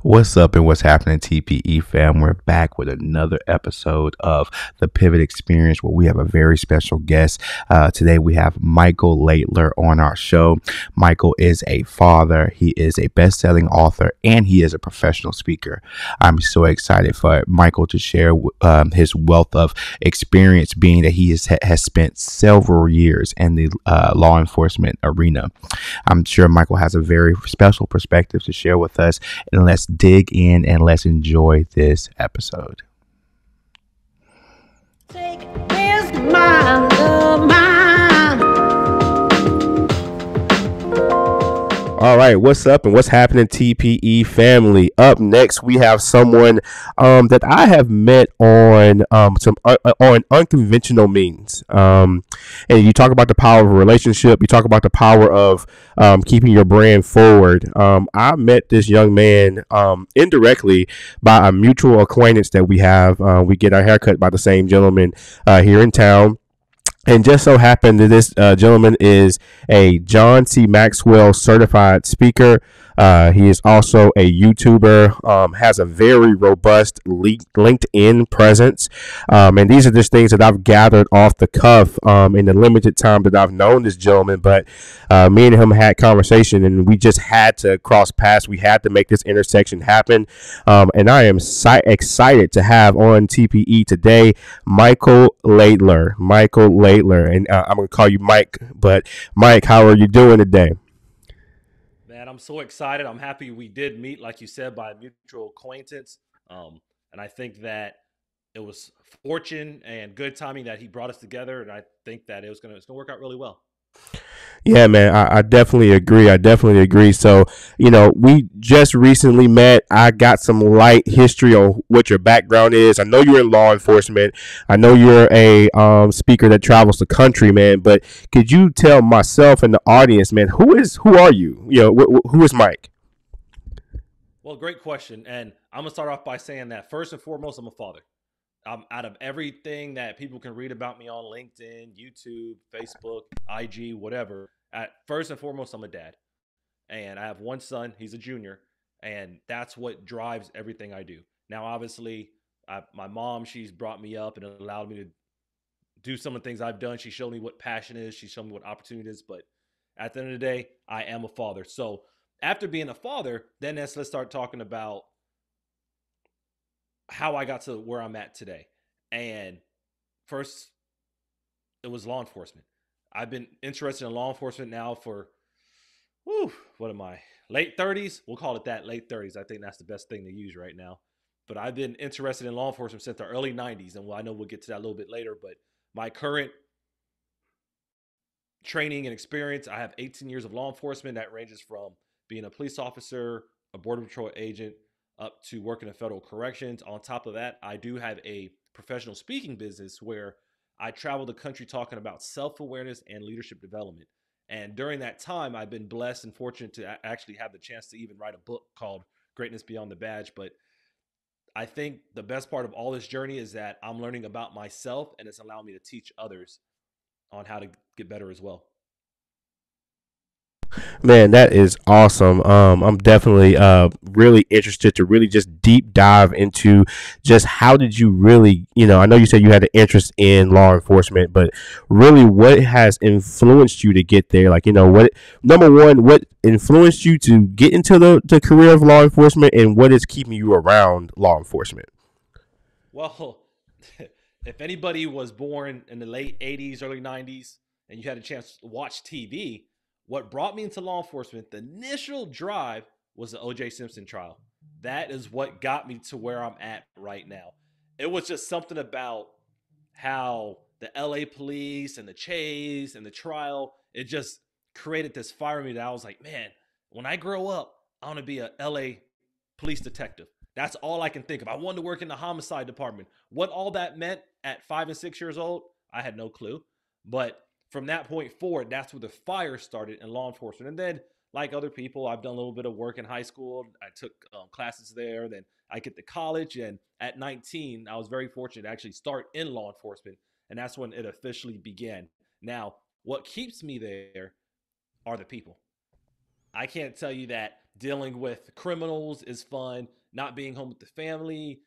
What's up and what's happening, TPE fam? We're back with another episode of the Pivot Experience where we have a very special guest. Today we have Michael Laidler on our show. Michael is a father, he is a best-selling author, and he is a professional speaker. I'm so excited for Michael to share his wealth of experience, being that he has spent several years in the law enforcement arena. I'm sure Michael has a very special perspective to share with us, and let's dig in and let's enjoy this episode. Take this, my love, All right, what's up and what's happening, TPE family? Up next, we have someone that I have met on on unconventional means. And you talk about the power of a relationship. You talk about the power of keeping your brand forward. I met this young man indirectly by a mutual acquaintance that we have. We get our haircut by the same gentleman here in town. And just so happened that this gentleman is a John C. Maxwell certified speaker. He is also a YouTuber, has a very robust LinkedIn presence. And these are just things that I've gathered off the cuff in the limited time that I've known this gentleman. But me and him had conversation and we just had to cross paths. We had to make this intersection happen. And I am excited to have on TPE today, Michael Laidler. And I'm going to call you Mike. But Mike, how are you doing today? Man, I'm so excited. I'm happy we did meet, like you said, by a mutual acquaintance. And I think that it was fortune and good timing that he brought us together. And I think that it's gonna work out really well. Yeah, man, I definitely agree. So, we just recently met. I got some light history on what your background is. I know you're in law enforcement. I know you're a speaker that travels the country, man. But could you tell myself and the audience, man, who are you? Who is Mike? Well, great question. And I'm gonna start off by saying that first and foremost, I'm a father. Out of everything that people can read about me on LinkedIn, YouTube, Facebook, IG, whatever, at first and foremost, I'm a dad. And I have one son, he's a junior, and that's what drives everything I do. Now, obviously, my mom, she's brought me up and allowed me to do some of the things I've done. She showed me what passion is, she showed me what opportunity is, but at the end of the day, I am a father. So after being a father, then let's start talking about how I got to where I'm at today. And first, it was law enforcement. I've been interested in law enforcement now for, what am I? Late 30s? We'll call it that, late 30s. I think that's the best thing to use right now. But I've been interested in law enforcement since the early 90s. And I know we'll get to that a little bit later. But my current training and experience, I have 18 years of law enforcement. That ranges from being a police officer, a border patrol agent, up to working in federal corrections. On top of that, I do have a professional speaking business where I travel the country talking about self-awareness and leadership development. And during that time, I've been blessed and fortunate to actually have the chance to even write a book called Greatness Beyond the Badge. But I think the best part of all this journey is that I'm learning about myself and it's allowing me to teach others on how to get better as well. Man, that is awesome. I'm definitely really interested to really just deep dive into just how did you really, I know you said you had an interest in law enforcement, but really what has influenced you to get there? Like, what, number one, what influenced you to get into the career of law enforcement, and what is keeping you around law enforcement? Well, if anybody was born in the late 80s, early 90s, and you had a chance to watch TV, what brought me into law enforcement, the initial drive was the O.J. Simpson trial. That is what got me to where I'm at right now. It was just something about how the LA police and the chase and the trial, it just created this fire in me that I was like, man, when I grow up, I want to be a LA police detective. That's all I can think of. I wanted to work in the homicide department. What all that meant at 5 and 6 years old, I had no clue. But from that point forward, that's where the fire started in law enforcement. And then, like other people, I've done a little bit of work in high school. I took classes there. Then I get to college. And at 19, I was very fortunate to actually start in law enforcement. And that's when it officially began. Now, what keeps me there are the people. I can't tell you that dealing with criminals is fun. Not being home with the family,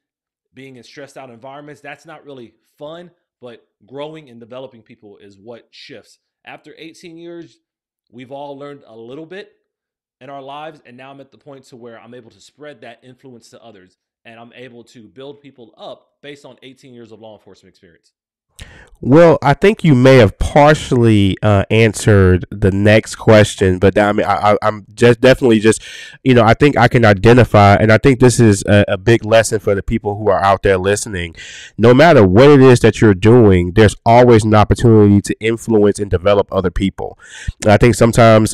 being in stressed out environments, that's not really fun. But growing and developing people is what shifts. After 18 years, we've all learned a little bit in our lives, and now I'm at the point to where I'm able to spread that influence to others, and I'm able to build people up based on 18 years of law enforcement experience. Well, I think you may have partially answered the next question, but I mean, I'm just definitely just, I think I can identify, and I think this is a big lesson for the people who are out there listening. No matter what it is that you're doing, there's always an opportunity to influence and develop other people. And I think sometimes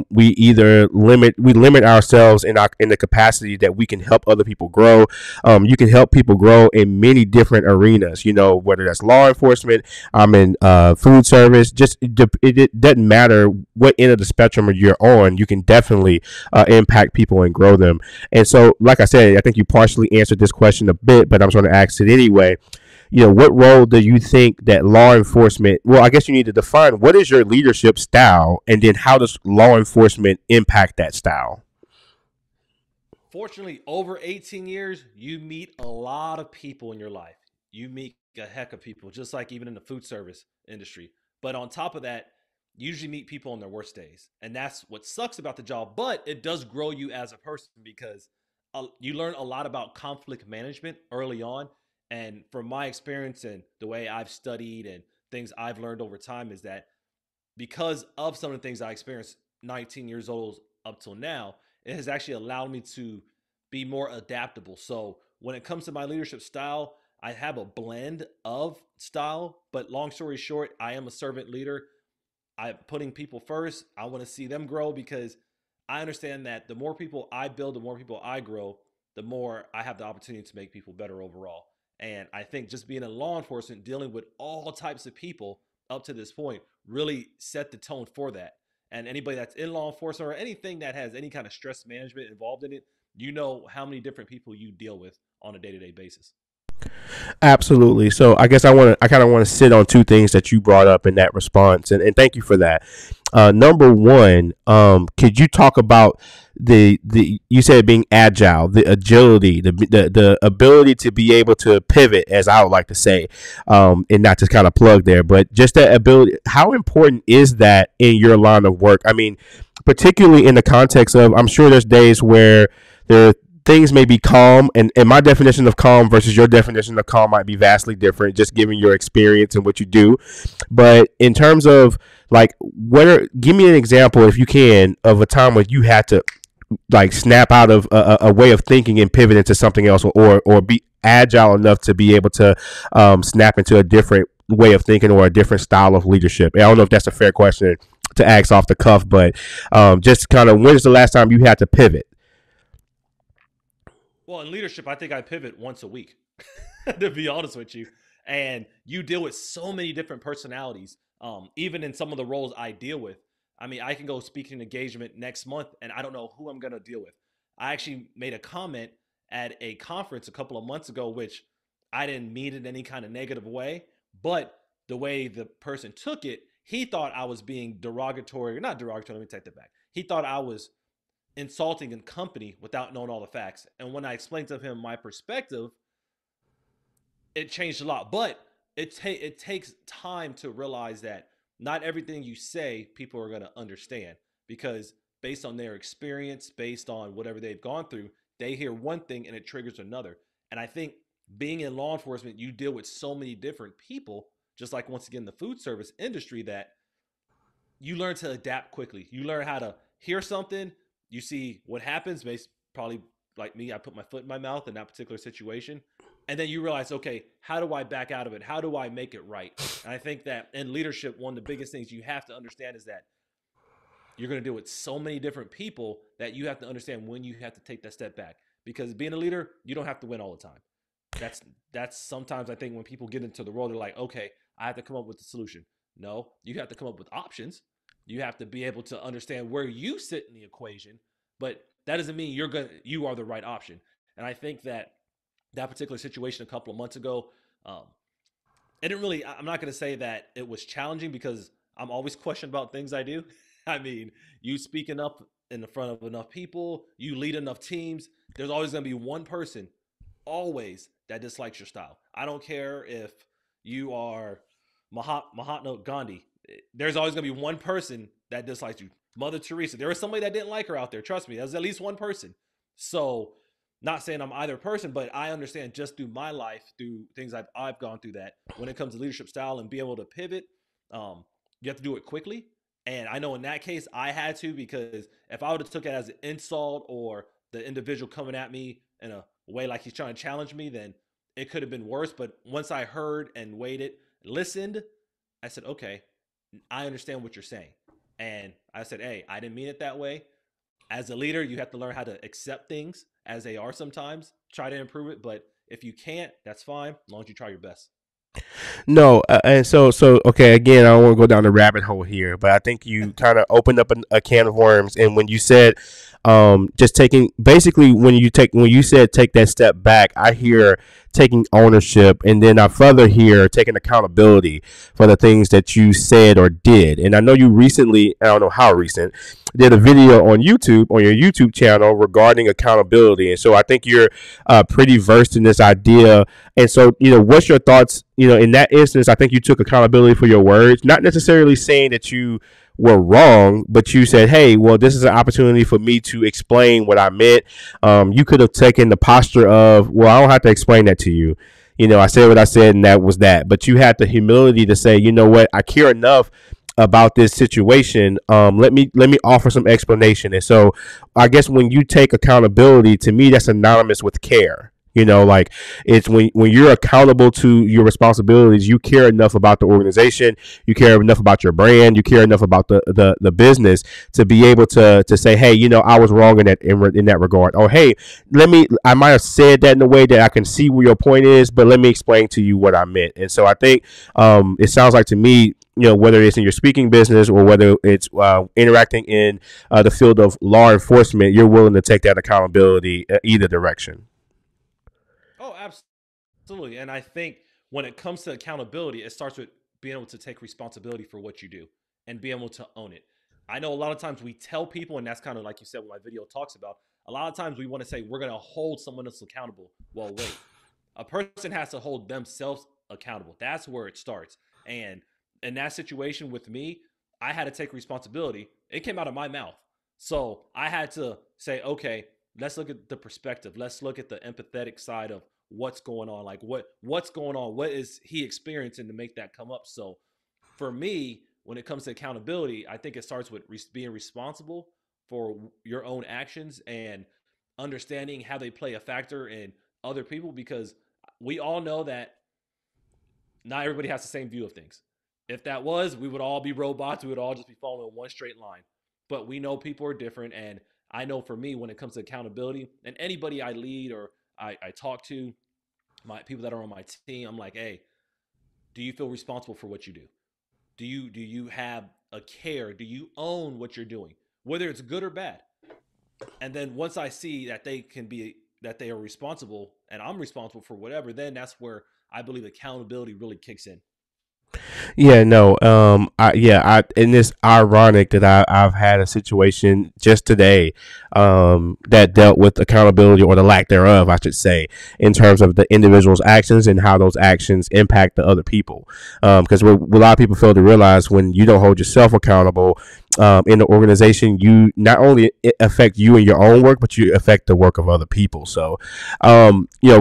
we limit ourselves in the capacity that we can help other people grow. You can help people grow in many different arenas. Whether that's law enforcement, I'm in food service. Just it doesn't matter what end of the spectrum you're on. You can definitely impact people and grow them. And so, like I said, I think you partially answered this question a bit, but I'm going to ask it anyway. What role do you think that law enforcement? Well, I guess you need to define what is your leadership style, and then how does law enforcement impact that style? Fortunately, over 18 years, you meet a lot of people in your life. You meet a heck of people, just like even in the food service industry. But on top of that, you usually meet people on their worst days. And that's what sucks about the job. But it does grow you as a person because you learn a lot about conflict management early on. And from my experience and the way I've studied and things I've learned over time is that because of some of the things I experienced 19 years old up till now, it has actually allowed me to be more adaptable. So when it comes to my leadership style, I have a blend of style, but long story short, I am a servant leader. I'm putting people first. I want to see them grow because I understand that the more people I build, the more people I grow, the more I have the opportunity to make people better overall. And I think just being in law enforcement, dealing with all types of people up to this point, really set the tone for that. And anybody that's in law enforcement or anything that has any kind of stress management involved in it, you know how many different people you deal with on a day to day basis. Absolutely. So I guess I kind of want to sit on two things that you brought up in that response, and thank you for that. Number one, could you talk about the you said being agile, the agility, the ability to be able to pivot, as I would like to say, and not to kind of plug there, but just that ability. How important is that in your line of work? I mean, particularly in the context of, I'm sure there's days where there things may be calm, and my definition of calm versus your definition of calm might be vastly different, just given your experience and what you do. But in terms of, like, give me an example, if you can, of a time when you had to, like, snap out of a way of thinking and pivot into something else, or be agile enough to be able to snap into a different way of thinking or a different style of leadership. I don't know if that's a fair question to ask off the cuff, but just kind of, when's the last time you had to pivot? Well, in leadership, I think I pivot once a week, to be honest with you. And you deal with so many different personalities, even in some of the roles I deal with. I mean, I can go speaking engagement next month and I don't know who I'm going to deal with. I actually made a comment at a conference a couple of months ago, which I didn't mean in any kind of negative way, but the way the person took it, he thought I was being derogatory, or not derogatory, let me take that back. He thought I was insulting in company without knowing all the facts. And when I explained to him my perspective, it changed a lot. But it takes time to realize that not everything you say people are going to understand because based on their experience, based on whatever they've gone through, they hear one thing and it triggers another. And I think being in law enforcement, you deal with so many different people, just like once again the food service industry, that you learn to adapt quickly. You learn how to hear something, you see what happens, based probably like me, I put my foot in my mouth in that particular situation. And then you realize, okay, how do I back out of it? How do I make it right? And I think that in leadership, one of the biggest things you have to understand is that you're going to deal with so many different people that you have to understand when you have to take that step back. Because being a leader, you don't have to win all the time. That's that's sometimes I think when people get into the role, they're like, okay, I have to come up with the solution. No, you have to come up with options. You have to be able to understand where you sit in the equation, but that doesn't mean you are the right option. And I think that that particular situation a couple of months ago, um, it didn't really. I'm not going to say that it was challenging because I'm always questioned about things I do. I mean, you speaking up in the front of enough people, you lead enough teams, there's always going to be one person, always, that dislikes your style. I don't care if you are Mahatma Gandhi. There's always going to be one person that dislikes you. Mother Teresa, there was somebody that didn't like her out there. Trust me, there's at least one person. So, not saying I'm either person, but I understand just through my life, through things I've gone through, that when it comes to leadership style and be able to pivot, you have to do it quickly. And I know in that case, I had to, because if I would have took it as an insult or the individual coming at me in a way like he's trying to challenge me, then it could have been worse. But once I heard and waited, listened, I said, okay, I understand what you're saying. And I said, hey, I didn't mean it that way. As a leader, you have to learn how to accept things as they are sometimes, try to improve it. But if you can't, that's fine, as long as you try your best. No, and so okay. Again, I don't want to go down the rabbit hole here, but I think you kind of opened up a can of worms. And when you said, just taking basically when you said take that step back, I hear taking ownership, and then I further hear taking accountability for the things that you said or did. And I know you recently, I don't know how recent, did a video on YouTube on your YouTube channel regarding accountability, and so I think you're pretty versed in this idea. And so, what's your thoughts? In that instance, I think you took accountability for your words, not necessarily saying that you were wrong, but you said, hey, well, this is an opportunity for me to explain what I meant. You could have taken the posture of, well, I don't have to explain that to you. I said what I said, and that was that. But you had the humility to say, you know what, I care enough about this situation. Let me offer some explanation. And so I guess when you take accountability, to me, that's synonymous with care. Like, it's when you're accountable to your responsibilities, you care enough about the organization, you care enough about your brand, you care enough about the business to be able to say, hey, I was wrong in that regard. Or, hey, I might have said that in a way that I can see where your point is, but let me explain to you what I meant. And so I think it sounds like to me, whether it's in your speaking business or whether it's interacting in the field of law enforcement, you're willing to take that accountability either direction. Oh, absolutely. And I think when it comes to accountability, it starts with being able to take responsibility for what you do and be able to own it. I know a lot of times we tell people, and that's kind of like you said, what my video talks about. A lot of times we want to say we're going to hold someone else accountable. Well, wait, a person has to hold themselves accountable. That's where it starts. And in that situation with me, I had to take responsibility. It came out of my mouth. So I had to say, okay, let's look at the perspective. Let's look at the empathetic side of what's going on. Like what's going on? What is he experiencing to make that come up? So for me, when it comes to accountability, I think it starts with being responsible for your own actions and understanding how they play a factor in other people, because we all know that not everybody has the same view of things. If that was, we would all be robots. We would all just be following one straight line. But we know people are different. And I know for me, when it comes to accountability, and anybody I lead or I talk to, my people that are on my team, I'm like, hey, do you feel responsible for what you do? Do you have a care? Do you own what you're doing, whether it's good or bad? And then once I see that they are responsible and I'm responsible for whatever, then that's where I believe accountability really kicks in. Yeah, no. And it's ironic that I've had a situation just today, that dealt with accountability, or the lack thereof, I should say, in terms of the individual's actions and how those actions impact the other people. Because what a lot of people fail to realize, when you don't hold yourself accountable, in the organization, you not only affect you and your own work, but you affect the work of other people. So,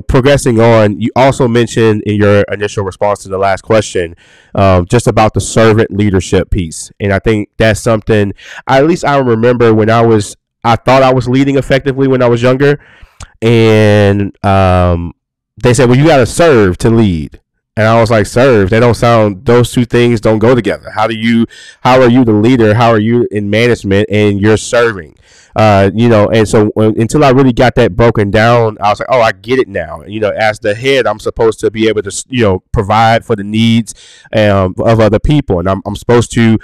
progressing on, you also mentioned in your initial response to the last question, just about the servant leadership piece. And I think that's something, at least I remember when I thought I was leading effectively when I was younger. And they said, well, you got to serve to lead. And I was like, serve, they don't sound, those two things don't go together. How are you the leader? How are you in management and you're serving? And so until I really got that broken down, I was like, oh, I get it now. As the head, I'm supposed to be able to, provide for the needs of other people. And I'm supposed to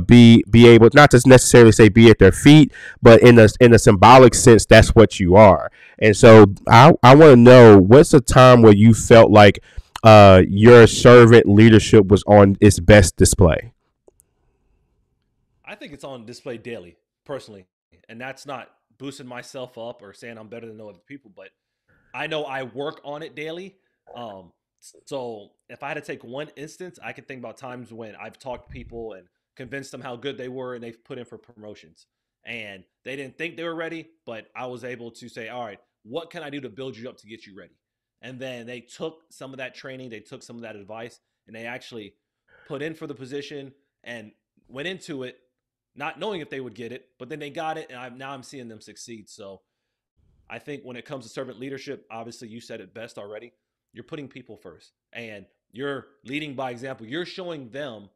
be able, not to necessarily say be at their feet, but in a symbolic sense, that's what you are. And so I want to know, what's a time where you felt like your servant leadership was on its best display? I think it's on display daily, personally. and that's not boosting myself up or saying I'm better than no other people, but I know I work on it daily. Um, so if I had to take one instance, I can think about times when I've talked to people and convinced them how good they were, and they've put in for promotions, and they didn't think they were ready, but I was able to say, all right, what can I do to build you up to get you ready? And then they took some of that training, they took some of that advice, and they actually put in for the position and went into it not knowing if they would get it, but then they got it, and now I'm seeing them succeed. So I think when it comes to servant leadership, obviously you said it best already. You're putting people first, and you're leading by example. You're showing them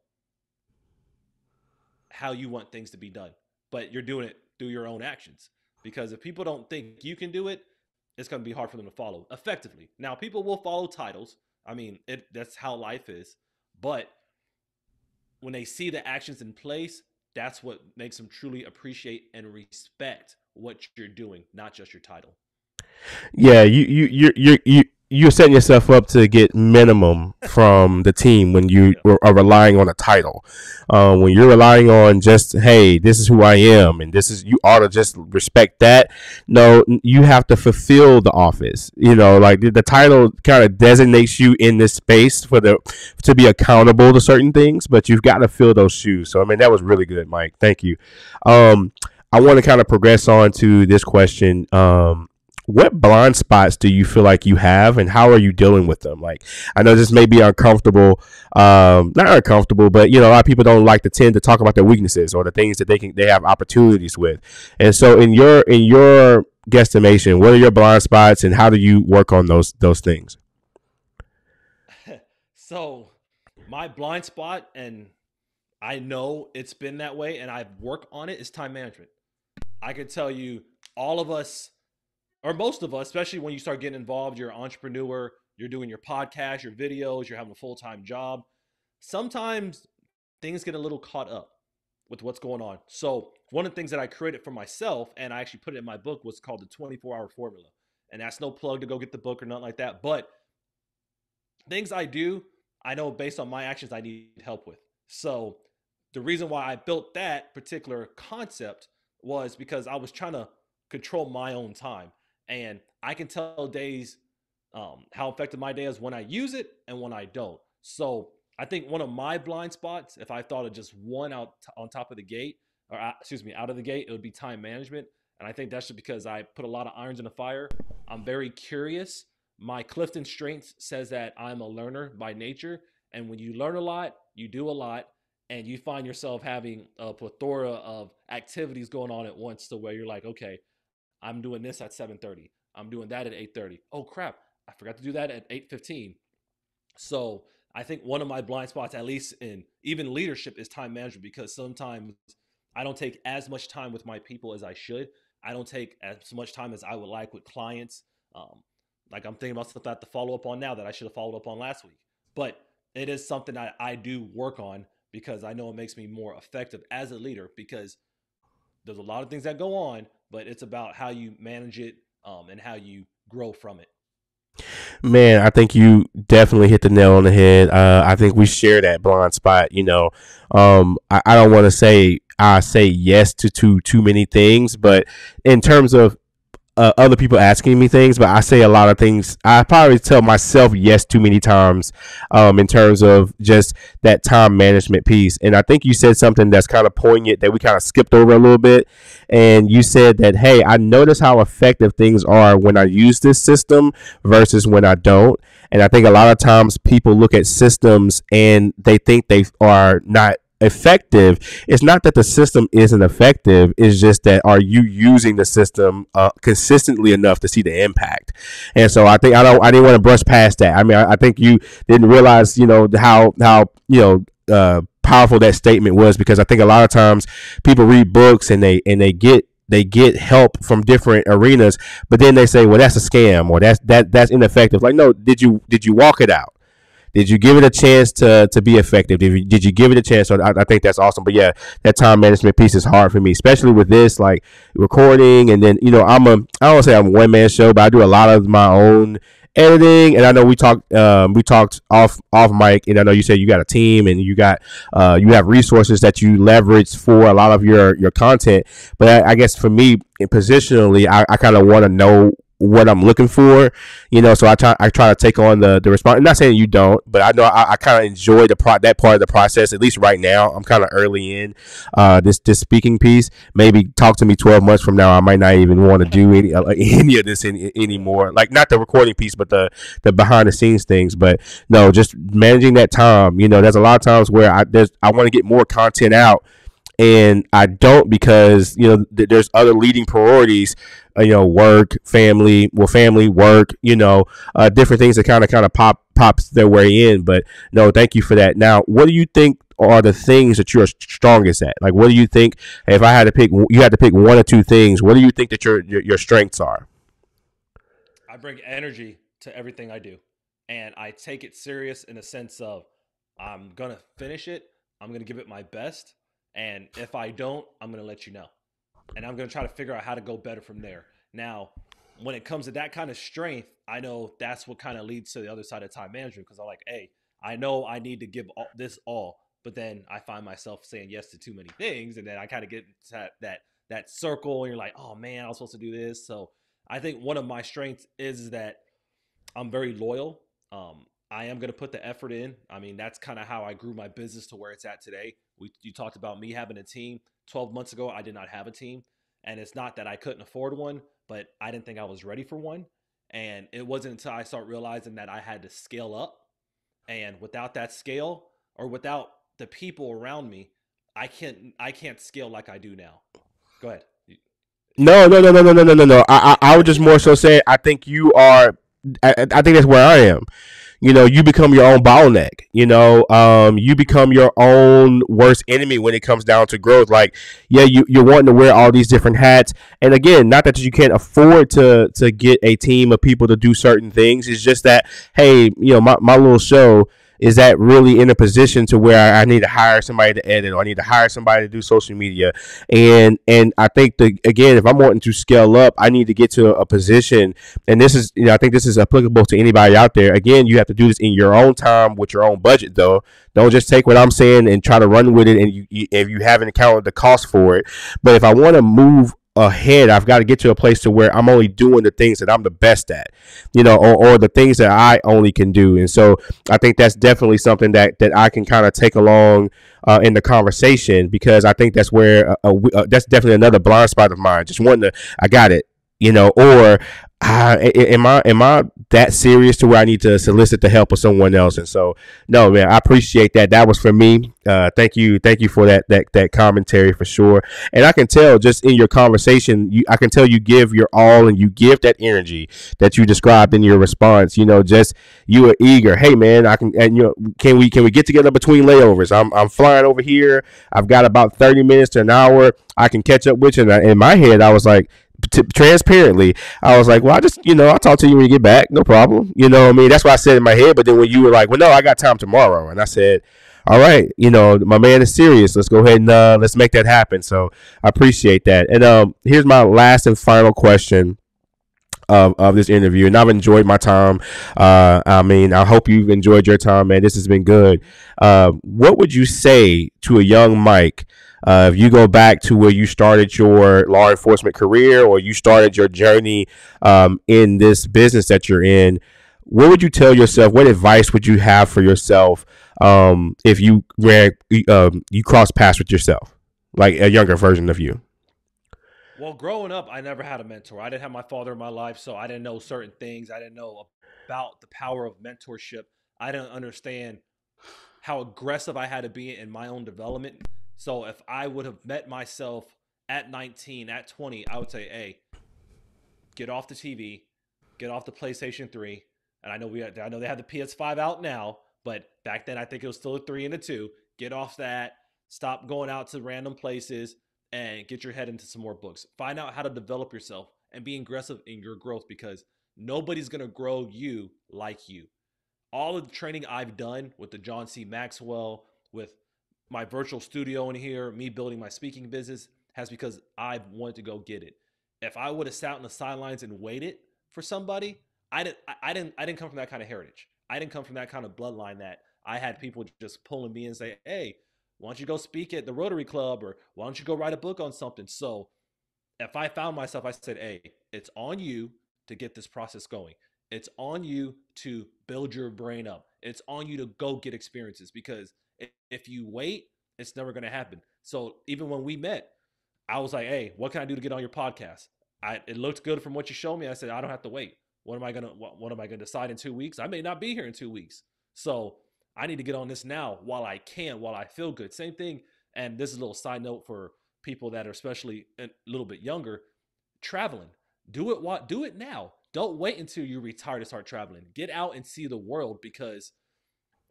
how you want things to be done, but you're doing it through your own actions. Because if people don't think you can do it, it's going to be hard for them to follow effectively. Now, people will follow titles. I mean, that's how life is. But when they see the actions in place, that's what makes them truly appreciate and respect what you're doing, not just your title. Yeah, you're setting yourself up to get minimum from the team when you Yeah. are relying on a title. When you're relying on just, hey, this is who I am, and this is, you ought to just respect that. No, you have to fulfill the office. You know, like the title kind of designates you in this space for the to be accountable to certain things, but you've got to fill those shoes. So I mean, that was really good, Mike. Thank you. Um, I want to kind of progress on to this question. What blind spots do you feel like you have, and how are you dealing with them? Like, I know this may be uncomfortable, not uncomfortable, but you know, a lot of people don't like to tend to talk about their weaknesses or the things that they have opportunities with. And so, in your guesstimation, what are your blind spots, and how do you work on those things? So, my blind spot, and I know it's been that way, and I've worked on it, is time management. I can tell you, all of us, or most of us, especially when you start getting involved, you're an entrepreneur, you're doing your podcast, your videos, you're having a full time job. Sometimes things get a little caught up with what's going on. So, one of the things that I created for myself, and I actually put it in my book, was called the 24-hour formula. And that's no plug to go get the book or nothing like that. But things I do, I know based on my actions, I need help with. So, the reason why I built that particular concept was because I was trying to control my own time. And I can tell days how effective my day is when I use it and when I don't. So I think one of my blind spots, if I thought of just one on top of the gate, or excuse me, out of the gate, it would be time management. And I think that's just because I put a lot of irons in the fire. I'm very curious. My Clifton strength says that I'm a learner by nature. And when you learn a lot, you do a lot, and you find yourself having a plethora of activities going on at once to where you're like, okay, I'm doing this at 7:30. I'm doing that at 8:30. Oh crap, I forgot to do that at 8:15. So I think one of my blind spots, at least in even leadership, is time management, because sometimes I don't take as much time with my people as I should. I don't take as much time as I would like with clients. Um, like I'm thinking about stuff I have to follow up on now that I should have followed up on last week. But it is something that I do work on, because I know it makes me more effective as a leader, because there's a lot of things that go on, but it's about how you manage it, and how you grow from it. Man, I think you definitely hit the nail on the head. I think we share that blind spot. You know, I don't want to say I say yes to too many things, but in terms of other people asking me things, but I say a lot of things. I probably tell myself yes too many times, in terms of just that time management piece. And I think you said something that's kind of poignant that we kind of skipped over a little bit. And you said that, hey, I notice how effective things are when I use this system versus when I don't. And I think a lot of times people look at systems and they think they are not effective. It's not that the system isn't effective, it's just that, are you using the system consistently enough to see the impact? And so I didn't want to brush past that. I mean, I think you didn't realize, you know, how powerful that statement was, because I think a lot of times people read books and they get help from different arenas, but then they say, well, that's a scam, or that's ineffective. Like, no, did you walk it out? Did you give it a chance to be effective? Did you give it a chance? So I think that's awesome. But yeah, that time management piece is hard for me, especially with this, like, recording. And then, you know, I don't say I'm a one man show, but I do a lot of my own editing, and I know we talked off mic, and I know you said you got a team and you have resources that you leverage for a lot of your content. But I guess for me, positionally, I kind of want to know what I'm looking for, So I try to take on the response. I'm not saying you don't, but I know I kind of enjoy that part of the process. At least right now, I'm kind of early in this speaking piece. Maybe talk to me 12 months from now. I might not even want to do any of this anymore. Like not the recording piece, but the behind the scenes things. But no, just managing that time. There's a lot of times where I want to get more content out, and I don't because there's other leading priorities, work, family, work, different things that kind of pops their way in. But no, thank you for that. Now, what do you think are the things that you're strongest at? Like, what do you think if I had to pick, you had to pick one or two things? What do you think that your strengths are? I bring energy to everything I do, and I take it serious in a sense of I'm gonna finish it. I'm gonna give it my best, and if I don't, I'm gonna let you know, and I'm gonna try to figure out how to go better from there. Now, when it comes to that kind of strength, I know that's what kind of leads to the other side of time management because I'm like, hey, I know I need to give this all, but then I find myself saying yes to too many things, and then I kind of get into that circle, and you're like, oh man, I was supposed to do this. So I think one of my strengths is that I'm very loyal. I am going to put the effort in. I mean, that's kind of how I grew my business to where it's at today. You talked about me having a team. 12 months ago, I did not have a team. And it's not that I couldn't afford one, but I didn't think I was ready for one. And it wasn't until I started realizing that I had to scale up. And without that scale or without the people around me, I can't scale like I do now. Go ahead. No, no, no, no, no, no, no, no, no. I would just more so say I think you are. I think that's where I am. You become your own bottleneck. You become your own worst enemy when it comes down to growth. Like, yeah, you're wanting to wear all these different hats, and again, not that you can't afford to get a team of people to do certain things. It's just that, hey, my little show is that really in a position to where I need to hire somebody to edit, or I need to hire somebody to do social media, and I think again, if I'm wanting to scale up, I need to get to a position, and this is, I think this is applicable to anybody out there. Again, you have to do this in your own time with your own budget, though. Don't just take what I'm saying and try to run with it, and if you haven't accounted the cost for it. But if I want to move ahead, I've got to get to a place to where I'm only doing the things that I'm the best at, or the things that I only can do. And so I think that's definitely something that I can kind of take along in the conversation, because I think that's where that's definitely another blind spot of mine. Just wanting to, I got it, or am I that serious to where I need to solicit the help of someone else? And so, no, man, I appreciate that. That was for me. Thank you for that commentary for sure. And I can tell just in your conversation, I can tell you give your all and you give that energy that you described in your response. Just you are eager. Hey, man, I can, and can we get together between layovers? I'm flying over here. I've got about 30 minutes to an hour. I can catch up with you. And in my head, I was like, transparently, I was like, well, I'll talk to you when you get back, no problem. What I mean? That's what I said in my head. But then when you were like, well, no, I got time tomorrow, and I said, all right, my man is serious. Let's go ahead and let's make that happen. So I appreciate that. And here's my last and final question of this interview, and I've enjoyed my time. I mean, I hope you've enjoyed your time, man. This has been good. What would you say to a young Mike if you go back to where you started your law enforcement career, or you started your journey in this business that you're in? What would you tell yourself? What advice would you have for yourself if you cross paths with yourself, like a younger version of you? Well, growing up, I never had a mentor. I didn't have my father in my life, so I didn't know certain things. I didn't know about the power of mentorship. I didn't understand how aggressive I had to be in my own development. So if I would have met myself at 19, at 20, I would say, hey, get off the TV, get off the PlayStation 3. And I know they have the PS5 out now, but back then I think it was still a 3 and a 2. Get off that. Stop going out to random places and get your head into some more books. Find out how to develop yourself and be aggressive in your growth, because nobody's going to grow you like you. All of the training I've done with the John C. Maxwell, with my virtual studio in here, me building my speaking business, has because I've wanted to go get it. If I would have sat on the sidelines and waited for somebody, I didn't come from that kind of heritage. I didn't come from that kind of bloodline that I had people just pulling me and say, "Hey, why don't you go speak at the Rotary Club, or why don't you go write a book on something?" So if I found myself, I said, "Hey, it's on you to get this process going. It's on you to build your brain up. It's on you to go get experiences, because if you wait, it's never going to happen." So even when we met, I was like, "Hey, what can I do to get on your podcast?" It looked good from what you showed me. I said, "I don't have to wait. What am I gonna decide in 2 weeks? I may not be here in 2 weeks. So I need to get on this now while I can, while I feel good." Same thing. And this is a little side note for people that are especially a little bit younger. Traveling. Do it now. Don't wait until you retire to start traveling. Get out and see the world, because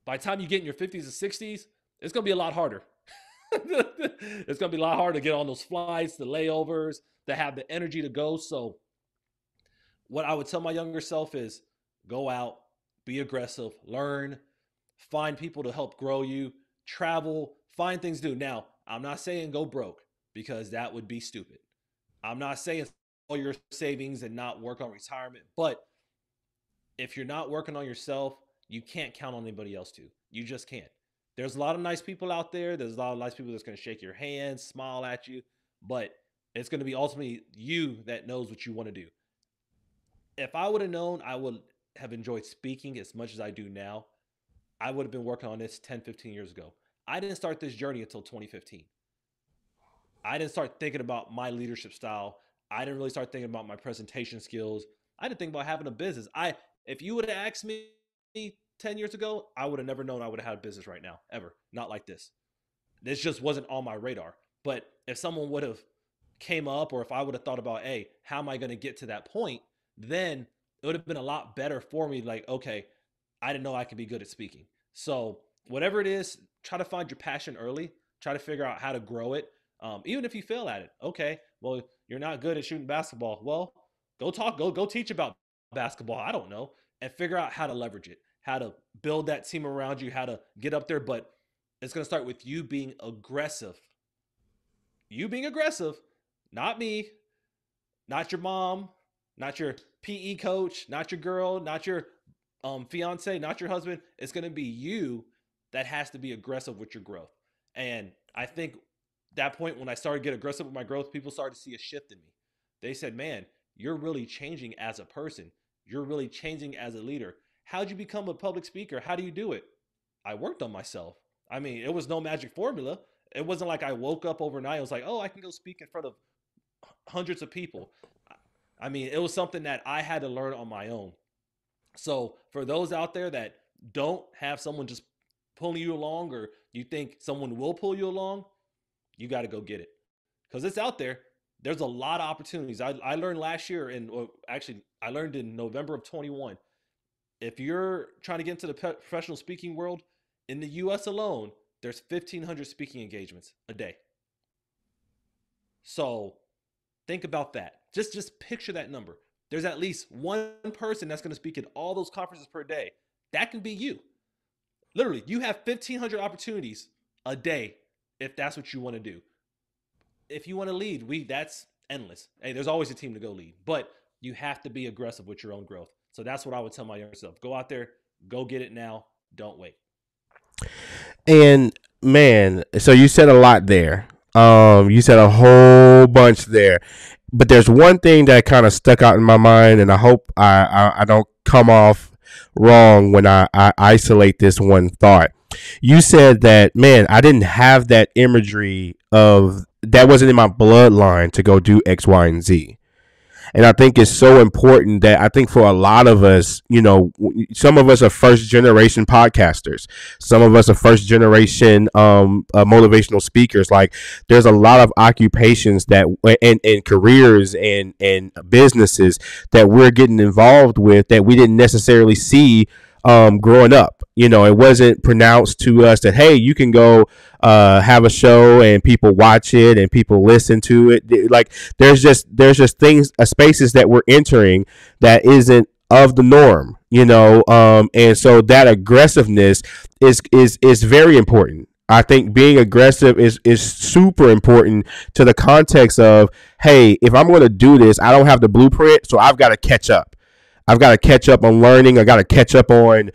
by the time you get in your 50s and 60s, it's gonna be a lot harder. It's gonna be a lot harder to get on those flights, the layovers, to have the energy to go. So what I would tell my younger self is go out, be aggressive, learn, find people to help grow you, travel, find things to do. Now, I'm not saying go broke, because that would be stupid. I'm not saying all your savings and not work on retirement, but if you're not working on yourself, you can't count on anybody else to. You just can't. There's a lot of nice people out there. There's a lot of nice people that's going to shake your hand, smile at you, but it's going to be ultimately you that knows what you want to do. If I would have known I would have enjoyed speaking as much as I do now, I would have been working on this 10, 15 years ago. I didn't start this journey until 2015. I didn't start thinking about my leadership style. I didn't really start thinking about my presentation skills. I didn't think about having a business. If you would have asked me 10 years ago, I would have never known I would have had a business right now, ever. Not like this. This just wasn't on my radar. But if someone would have came up, or if I would have thought about, hey, how am I going to get to that point? Then it would have been a lot better for me. Like, okay, I didn't know I could be good at speaking. So whatever it is, try to find your passion early. Try to figure out how to grow it. Even if you fail at it, okay, well, you're not good at shooting basketball. Well, go teach about basketball. I don't know, and figure out how to leverage it, how to build that team around you, how to get up there. But it's going to start with you being aggressive. You being aggressive, not me, not your mom, not your PE coach, not your girl, not your fiance, not your husband. It's going to be you that has to be aggressive with your growth. And I think that point when I started to get aggressive with my growth, people started to see a shift in me. They said, "Man, you're really changing as a person. You're really changing as a leader. How'd you become a public speaker? How do you do it?" I worked on myself. I mean, it was no magic formula. It wasn't like I woke up overnight. I was like, "Oh, I can go speak in front of hundreds of people." I mean, it was something that I had to learn on my own. So for those out there that don't have someone just pulling you along, or you think someone will pull you along, you got to go get it, because it's out there. There's a lot of opportunities. I learned last year, I learned in November of 21. If you're trying to get into the professional speaking world, in the US alone, there's 1,500 speaking engagements a day. So think about that. Just picture that number. There's at least one person that's going to speak at all those conferences per day. That can be you. Literally, you have 1,500 opportunities a day if that's what you want to do. If you want to lead, that's endless. Hey, there's always a team to go lead, but you have to be aggressive with your own growth. So that's what I would tell my younger self. Go out there, go get it now. Don't wait. And man, so you said a lot there. You said a whole bunch there, but there's one thing that kind of stuck out in my mind, and I hope I don't come off wrong when I isolate this one thought. You said that, man, I didn't have that imagery of that, wasn't in my bloodline to go do X, Y, and Z. And I think it's so important that I think for a lot of us, some of us are first generation podcasters. Some of us are first generation motivational speakers. Like, there's a lot of occupations that and careers and businesses that we're getting involved with that we didn't necessarily see growing up. It wasn't pronounced to us that, hey, you can go have a show and people watch it and people listen to it. Like, there's just things, spaces that we're entering that isn't of the norm, and so that aggressiveness is very important. I think being aggressive is super important to the context of, hey, if I'm going to do this, I don't have the blueprint, so I've got to catch up. I've got to catch up on learning. I got to catch up on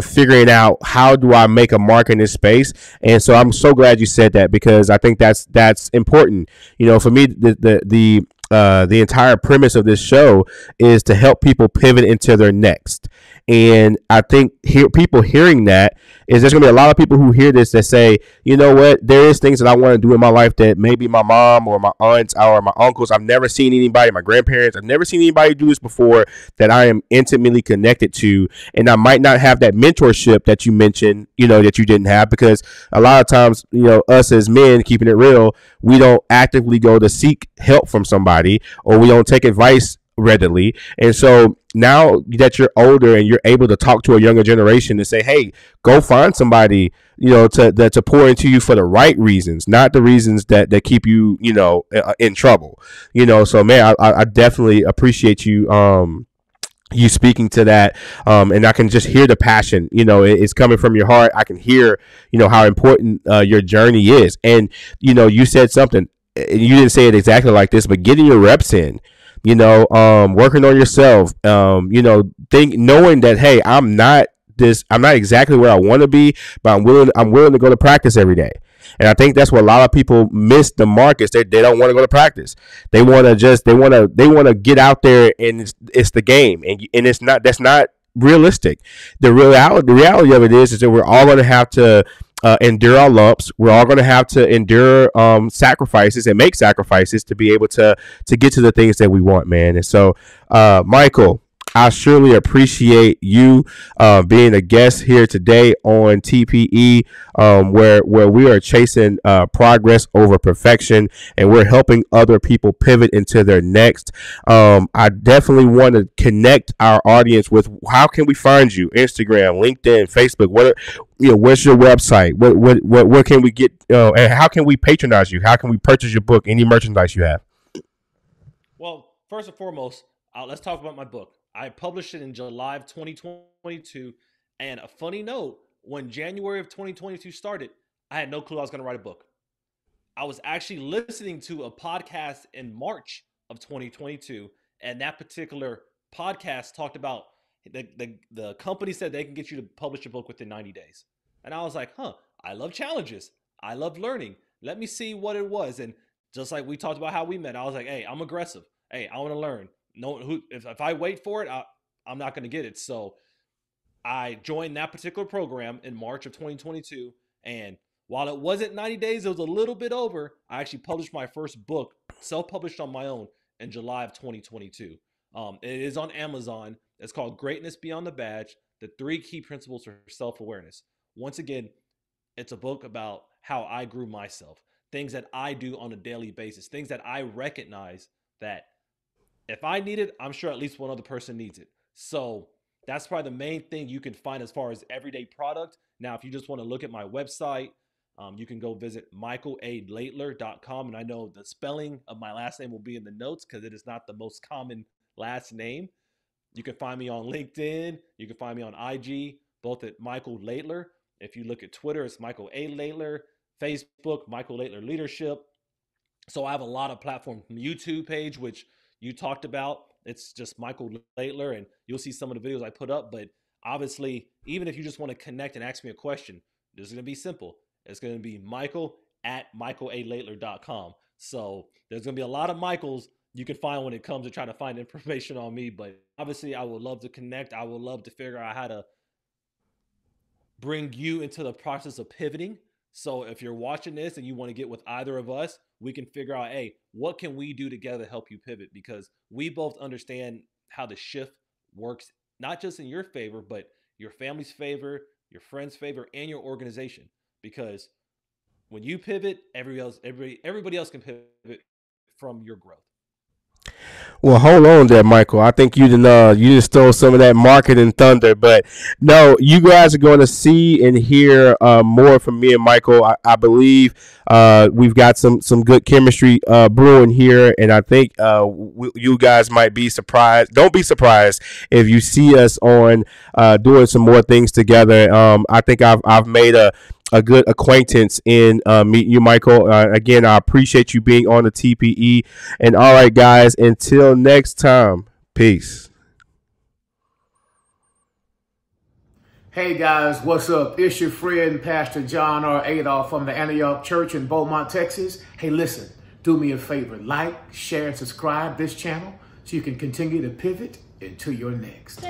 figuring out how do I make a mark in this space. And so I'm so glad you said that, because I think that's important. You know, for me, the entire premise of this show is to help people pivot into their next. And I think people hearing that is, there's gonna be a lot of people who hear this that say, you know what, there is things that I want to do in my life that maybe my mom or my aunts or my uncles, I've never seen anybody, my grandparents, I've never seen anybody do this before, that I am intimately connected to, and I might not have that mentorship that you mentioned, you know, that you didn't have, because a lot of times, you know, us as men, keeping it real, we don't actively go to seek help from somebody, or we don't take advice readily. And so now that you're older and you're able to talk to a younger generation and say, hey, go find somebody, you know, to pour into you for the right reasons, not the reasons that keep you, you know, in trouble, you know. So man, I definitely appreciate you speaking to that, and I can just hear the passion, you know, it's coming from your heart. I can hear, you know, how important your journey is. And you know, you said something, you didn't say it exactly like this, but getting your reps in, you know, working on yourself, you know, knowing that, hey, I'm not exactly where I want to be, but I'm willing to go to practice every day. And I think that's what a lot of people miss the mark is they don't want to go to practice. They want to get out there, and it's the game, and that's not realistic. The reality of it is that we're all going to have to endure our lumps. We're all going to have to endure sacrifices and make sacrifices to be able to get to the things that we want, man. And so, Michael, I surely appreciate you being a guest here today on TPE, where we are chasing progress over perfection, and we're helping other people pivot into their next. I definitely want to connect our audience with, how can we find you? Instagram, LinkedIn, Facebook. What's your website? What can we get? And how can we patronize you? How can we purchase your book? Any merchandise you have? Well, first and foremost, let's talk about my book. I published it in July of 2022. And a funny note, when January of 2022 started, I had no clue I was going to write a book. I was actually listening to a podcast in March of 2022. And that particular podcast talked about the company said they can get you to publish a book within 90 days. And I was like, I love challenges. I love learning. Let me see what it was. And just like we talked about how we met, I was like, hey, I'm aggressive. Hey, I want to learn. If I wait for it, I'm not going to get it. So I joined that particular program in March of 2022. And while it wasn't 90 days, it was a little bit over. I actually published my first book, self-published on my own, in July of 2022. It is on Amazon. It's called Greatness Beyond the Badge, the 3 Key Principles for Self-Awareness. Once again, it's a book about how I grew myself, things that I do on a daily basis, things that I recognize that if I need it, I'm sure at least one other person needs it. So that's probably the main thing you can find as far as everyday product. Now, if you just want to look at my website, you can go visit michaelaidlaitler.com. And I know the spelling of my last name will be in the notes because it is not the most common last name. You can find me on LinkedIn. You can find me on IG, both at Michael Laidler. If you look at Twitter, it's Michael A. Laidler. Facebook, Michael Laidler Leadership. So I have a lot of platforms. YouTube page, which you talked about, it's just Michael Laidler, and you'll see some of the videos I put up. But obviously, even if you just want to connect and ask me a question, this is going to be simple. It's going to be michael@michaelaidlaitler.com. So there's going to be a lot of Michaels you can find when it comes to trying to find information on me. But obviously, I would love to connect. I would love to figure out how to bring you into the process of pivoting. So if you're watching this and you want to get with either of us, we can figure out, hey, what can we do together to help you pivot? Because we both understand how the shift works, not just in your favor, but your family's favor, your friends' favor, and your organization. Because when you pivot, everybody else can pivot from your growth. Well, hold on there, Michael. I think you just stole some of that marketing thunder, but no, you guys are going to see and hear more from me and Michael. I believe we've got some good chemistry brewing here, and I think you guys might be surprised. Don't be surprised if you see us on doing some more things together. I think I've made a good acquaintance in meeting you, Michael. Again, I appreciate you being on the TPE. And all right, guys, until next time, peace. Hey guys, what's up? It's your friend, Pastor John R. Adolph from the Antioch Church in Beaumont, Texas. Hey, listen, do me a favor. Like, share, and subscribe this channel so you can continue to pivot into your next.